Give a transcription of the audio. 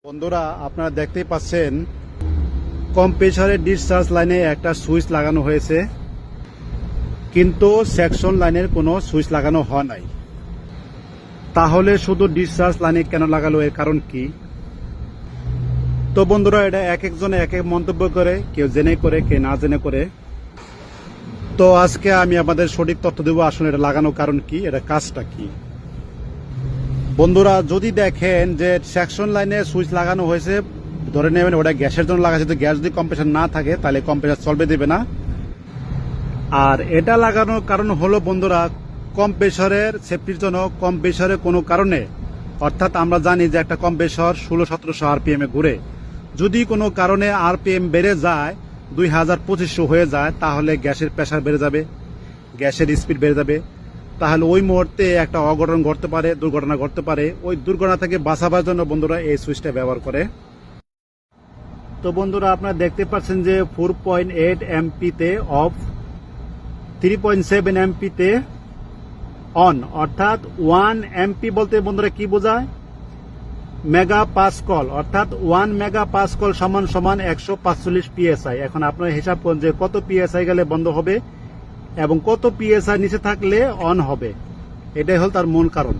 বন্ধুরা আপনারা দেখতেই পাচ্ছেন কম্প্রেসরের ডিসচার্জ লাইনে একটা সুইচ লাগানো হয়েছে, কিন্তু সেকশন লাইনের কোনো সুইচ লাগানো হয় নাই। তাহলে শুধু ডিসচার্জ লাইনে কেন লাগালো, এর কারণ কি? তো বন্ধুরা এটা এক একজনে এক এক মন্তব্য করে, কেউ জেনে করে, কেউ না জেনে করে। তো আজকে আমি আপনাদের সঠিক তথ্য দেবো আসলে এটা লাগানোর কারণ কি, এটা কাজটা কি। বন্ধুরা যদি দেখেন যে সেকশন লাইনে সুইচ লাগানো হয়েছে, ধরে নেবেন ওটা গ্যাসের জন্য লাগাচ্ছে, তো গ্যাস যদি কম্প্রেসার না থাকে তাহলে কম্প্রেসার চলবে দেবে না। আর এটা লাগানোর কারণ হলো বন্ধুরা কম্প্রেসরের সেফটির জন্য। কম্প্রেসরে কোনো কারণে, অর্থাৎ আমরা জানি যে একটা কম্প্রেসর 1600-1700 আরপিএম এ ঘুরে, যদি কোনো কারণে আরপিএম বেড়ে যায় 2000-2500 হয়ে যায়, তাহলে গ্যাসের প্রেসার বেড়ে যাবে, গ্যাসের স্পিড বেড়ে যাবে। তাহলে ওই মুহূর্তে একটা অঘটন ঘটতে পারে, দুর্ঘটনা ঘটতে পারে। ওই দুর্ঘটনা থেকে বাঁচাবার জন্য বন্ধুরা এই সুইচটা ব্যবহার করে। তো বন্ধুরা আপনারা দেখতে পাচ্ছেন যে 4.8 এমপিতে অফ, 3.7 এমপিতে অন, অর্থাৎ 1 এমপি বলতে বন্ধুরা কি বোঝায়? মেগা পাস্কল, অর্থাৎ 1 মেগা পাস্কল সমান সমান 145 পিএসআই। এখন আপনারা হিসাব করুন যে কত পিএসআই গেলে বন্ধ হবে এবং কত পিএসআই নিচে থাকলে অন হবে। এটাই হল তার মূল কারণ।